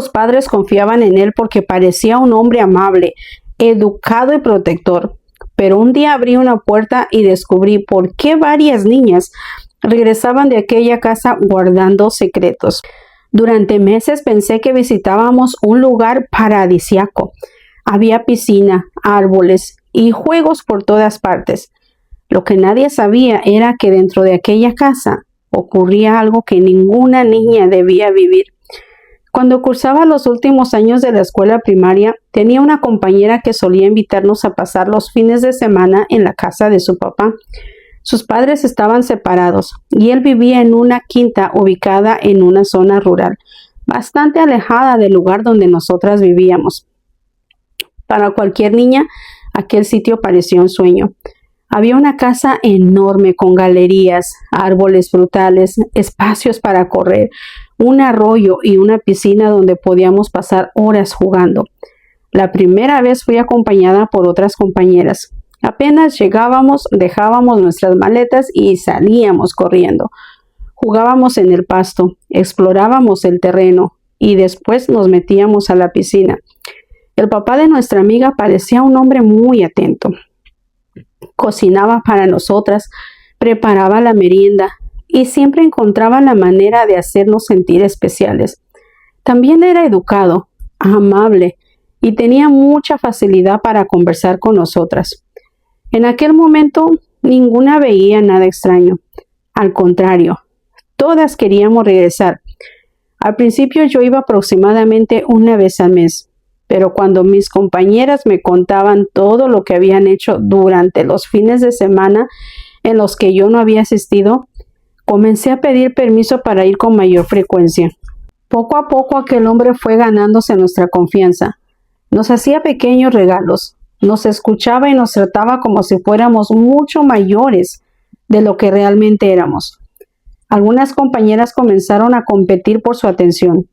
los padres confiaban en él porque parecía un hombre amable, educado y protector. Pero un día abrí una puerta y descubrí por qué varias niñas regresaban de aquella casa guardando secretos. Durante meses pensé que visitábamos un lugar paradisiaco. Había piscina, árboles y juegos por todas partes. Lo que nadie sabía era que dentro de aquella casa ocurría algo que ninguna niña debía vivir. Cuando cursaba los últimos años de la escuela primaria, tenía una compañera que solía invitarnos a pasar los fines de semana en la casa de su papá. Sus padres estaban separados y él vivía en una quinta ubicada en una zona rural, bastante alejada del lugar donde nosotras vivíamos. Para cualquier niña, aquel sitio parecía un sueño. Había una casa enorme con galerías, árboles frutales, espacios para correr, un arroyo y una piscina donde podíamos pasar horas jugando. La primera vez fui acompañada por otras compañeras. Apenas llegábamos, dejábamos nuestras maletas y salíamos corriendo. Jugábamos en el pasto, explorábamos el terreno y después nos metíamos a la piscina. El papá de nuestra amiga parecía un hombre muy atento. Cocinaba para nosotras, preparaba la merienda y siempre encontraba la manera de hacernos sentir especiales. También era educado, amable y tenía mucha facilidad para conversar con nosotras. En aquel momento, ninguna veía nada extraño. Al contrario, todas queríamos regresar. Al principio yo iba aproximadamente una vez al mes, pero cuando mis compañeras me contaban todo lo que habían hecho durante los fines de semana en los que yo no había asistido, comencé a pedir permiso para ir con mayor frecuencia. Poco a poco aquel hombre fue ganándose nuestra confianza. Nos hacía pequeños regalos. Nos escuchaba y nos trataba como si fuéramos mucho mayores de lo que realmente éramos. Algunas compañeras comenzaron a competir por su atención.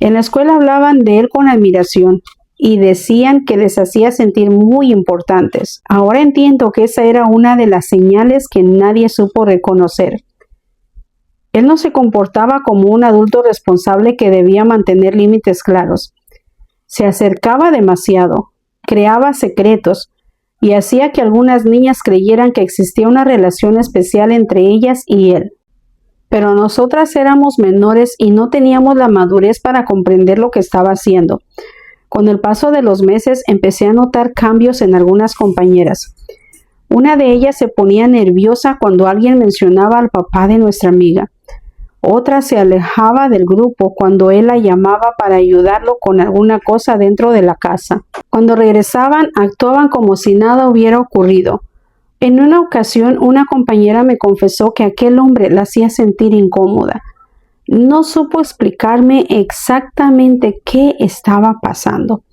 En la escuela hablaban de él con admiración y decían que les hacía sentir muy importantes. Ahora entiendo que esa era una de las señales que nadie supo reconocer. Él no se comportaba como un adulto responsable que debía mantener límites claros. Se acercaba demasiado. Creaba secretos y hacía que algunas niñas creyeran que existía una relación especial entre ellas y él. Pero nosotras éramos menores y no teníamos la madurez para comprender lo que estaba haciendo. Con el paso de los meses empecé a notar cambios en algunas compañeras. Una de ellas se ponía nerviosa cuando alguien mencionaba al papá de nuestra amiga. Otra se alejaba del grupo cuando él la llamaba para ayudarlo con alguna cosa dentro de la casa. Cuando regresaban, actuaban como si nada hubiera ocurrido. En una ocasión, una compañera me confesó que aquel hombre la hacía sentir incómoda. No supo explicarme exactamente qué estaba pasando.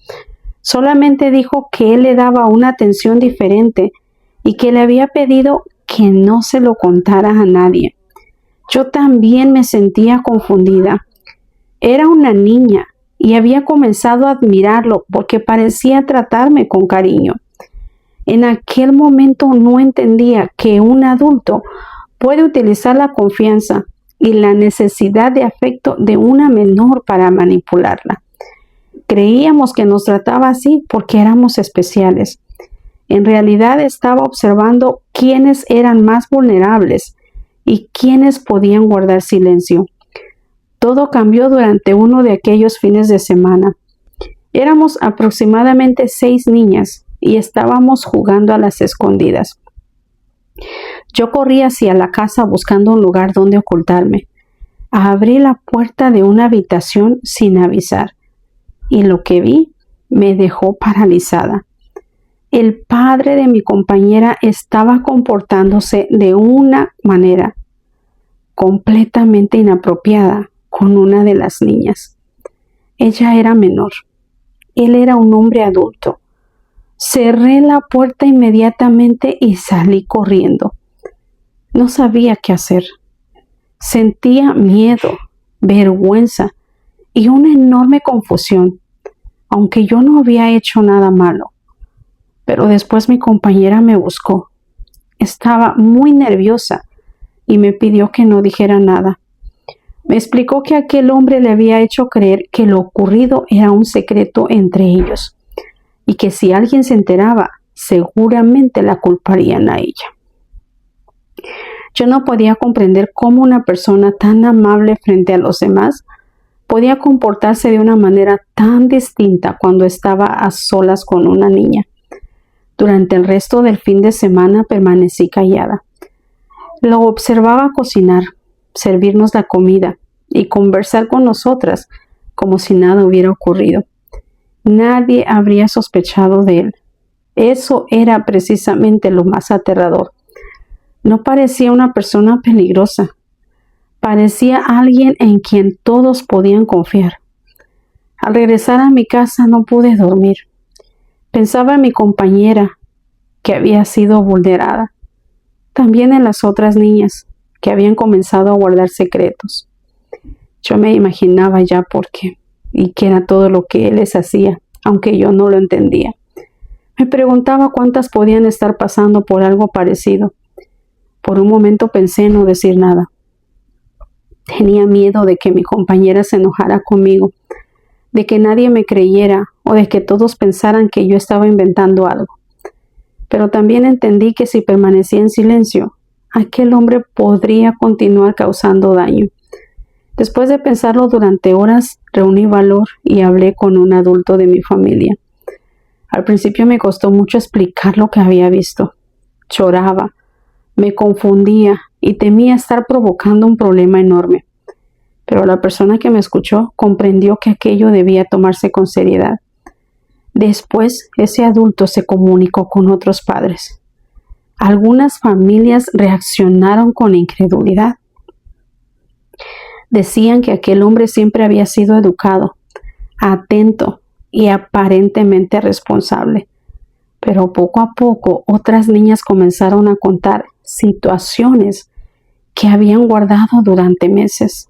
Solamente dijo que él le daba una atención diferente y que le había pedido que no se lo contara a nadie. Yo también me sentía confundida. Era una niña y había comenzado a admirarlo porque parecía tratarme con cariño. En aquel momento no entendía que un adulto puede utilizar la confianza y la necesidad de afecto de una menor para manipularla. Creíamos que nos trataba así porque éramos especiales. En realidad estaba observando quiénes eran más vulnerables y quiénes podían guardar silencio. Todo cambió durante uno de aquellos fines de semana. Éramos aproximadamente 6 niñas y estábamos jugando a las escondidas. Yo corrí hacia la casa buscando un lugar donde ocultarme. Abrí la puerta de una habitación sin avisar y lo que vi me dejó paralizada. El padre de mi compañera estaba comportándose de una manera completamente inapropiada con una de las niñas. Ella era menor. Él era un hombre adulto. Cerré la puerta inmediatamente y salí corriendo. No sabía qué hacer. Sentía miedo, vergüenza y una enorme confusión, aunque yo no había hecho nada malo. Pero después mi compañera me buscó. Estaba muy nerviosa y me pidió que no dijera nada. Me explicó que aquel hombre le había hecho creer que lo ocurrido era un secreto entre ellos y que si alguien se enteraba, seguramente la culparían a ella. Yo no podía comprender cómo una persona tan amable frente a los demás podía comportarse de una manera tan distinta cuando estaba a solas con una niña. Durante el resto del fin de semana permanecí callada. Lo observaba cocinar, servirnos la comida y conversar con nosotras como si nada hubiera ocurrido. Nadie habría sospechado de él. Eso era precisamente lo más aterrador. No parecía una persona peligrosa. Parecía alguien en quien todos podían confiar. Al regresar a mi casa no pude dormir. Pensaba en mi compañera, que había sido vulnerada. También en las otras niñas, que habían comenzado a guardar secretos. Yo me imaginaba ya por qué, y qué era todo lo que él les hacía, aunque yo no lo entendía. Me preguntaba cuántas podían estar pasando por algo parecido. Por un momento pensé en no decir nada. Tenía miedo de que mi compañera se enojara conmigo, de que nadie me creyera o de que todos pensaran que yo estaba inventando algo. Pero también entendí que si permanecía en silencio, aquel hombre podría continuar causando daño. Después de pensarlo durante horas, reuní valor y hablé con un adulto de mi familia. Al principio me costó mucho explicar lo que había visto. Lloraba, me confundía y temía estar provocando un problema enorme. Pero la persona que me escuchó comprendió que aquello debía tomarse con seriedad. Después, ese adulto se comunicó con otros padres. Algunas familias reaccionaron con incredulidad. Decían que aquel hombre siempre había sido educado, atento y aparentemente responsable. Pero poco a poco otras niñas comenzaron a contar situaciones que habían guardado durante meses.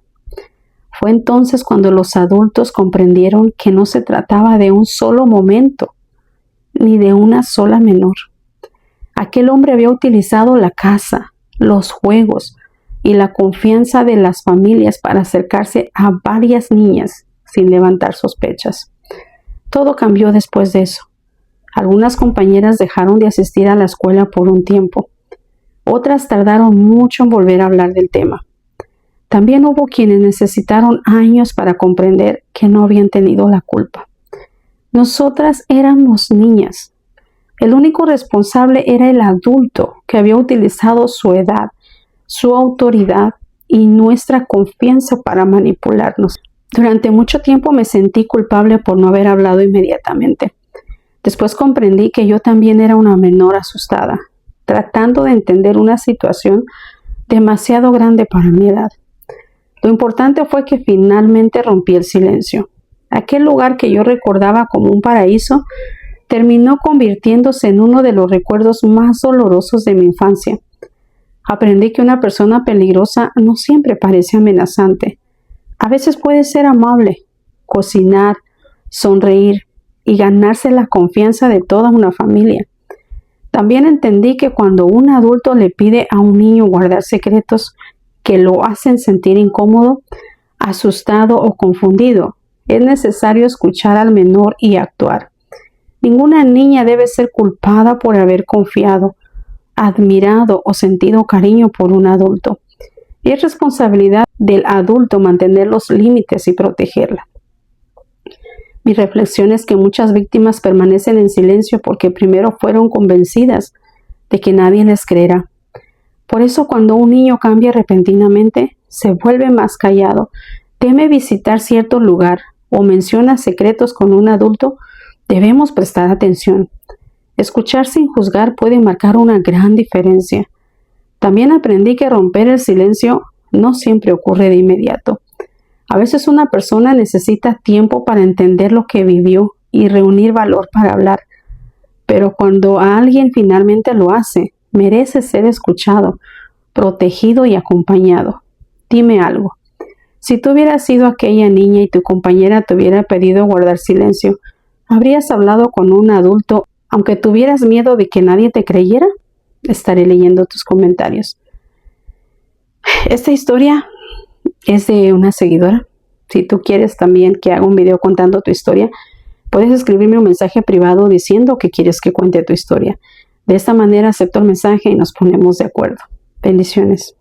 Fue entonces cuando los adultos comprendieron que no se trataba de un solo momento, ni de una sola menor. Aquel hombre había utilizado la casa, los juegos y la confianza de las familias para acercarse a varias niñas sin levantar sospechas. Todo cambió después de eso. Algunas compañeras dejaron de asistir a la escuela por un tiempo. Otras tardaron mucho en volver a hablar del tema. También hubo quienes necesitaron años para comprender que no habían tenido la culpa. Nosotras éramos niñas. El único responsable era el adulto que había utilizado su edad, su autoridad y nuestra confianza para manipularnos. Durante mucho tiempo me sentí culpable por no haber hablado inmediatamente. Después comprendí que yo también era una menor asustada, tratando de entender una situación demasiado grande para mi edad. Lo importante fue que finalmente rompí el silencio. Aquel lugar que yo recordaba como un paraíso terminó convirtiéndose en uno de los recuerdos más dolorosos de mi infancia. Aprendí que una persona peligrosa no siempre parece amenazante. A veces puede ser amable, cocinar, sonreír y ganarse la confianza de toda una familia. También entendí que cuando un adulto le pide a un niño guardar secretos que lo hacen sentir incómodo, asustado o confundido, es necesario escuchar al menor y actuar. Ninguna niña debe ser culpada por haber confiado, admirado o sentido cariño por un adulto. Es responsabilidad del adulto mantener los límites y protegerla. Mi reflexión es que muchas víctimas permanecen en silencio porque primero fueron convencidas de que nadie les creerá. Por eso cuando un niño cambia repentinamente, se vuelve más callado, teme visitar cierto lugar o menciona secretos con un adulto, debemos prestar atención. Escuchar sin juzgar puede marcar una gran diferencia. También aprendí que romper el silencio no siempre ocurre de inmediato. A veces una persona necesita tiempo para entender lo que vivió y reunir valor para hablar. Pero cuando alguien finalmente lo hace, merece ser escuchado, protegido y acompañado. Dime algo. Si tú hubieras sido aquella niña y tu compañera te hubiera pedido guardar silencio, ¿habrías hablado con un adulto aunque tuvieras miedo de que nadie te creyera? Estaré leyendo tus comentarios. Esta historia es de una seguidora. Si tú quieres también que haga un video contando tu historia, puedes escribirme un mensaje privado diciendo que quieres que cuente tu historia. De esta manera acepto el mensaje y nos ponemos de acuerdo. Bendiciones.